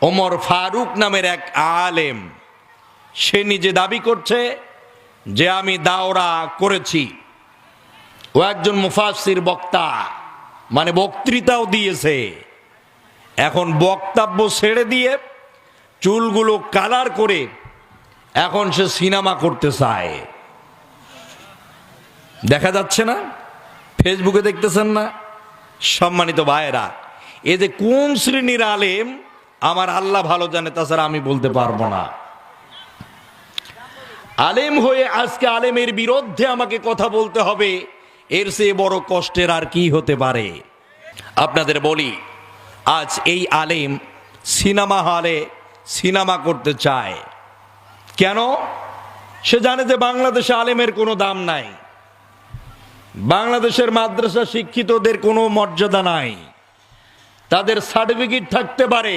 ওমর ফারুক নামের এক আলেম, সে নিজে দাবি করছে যে আমি দাওরা করেছি। ও একজন মুফাসসির বক্তা, মানে বক্তৃতাও দিয়েছে। এখন বক্তব্য ছেড়ে দিয়ে চুলগুলো কালার করে এখন সে সিনেমা করতে চায়। দেখা যাচ্ছে না? ফেসবুকে দেখতেছেন না? সম্মানিত ভাইয়েরা, এ যে কোন শ্রেণীর আলেম আমার আল্লাহ ভালো জানে, তাছাড়া আমি বলতে পারবো না। আলেম হয়ে আজকে আলেমের বিরুদ্ধে আমাকে কথা বলতে হবে, এর চেয়ে বড় কষ্টের আর কি হতে পারে? আপনাদের বলি, আজ এই আলেম সিনেমা হলে সিনেমা করতে চায়। কেন? সে জানে যে বাংলাদেশে আলেমের কোনো দাম নাই, বাংলাদেশের মাদ্রাসা শিক্ষিতদের কোনো মর্যাদা নাই, তাদের সার্টিফিকেট থাকতে পারে,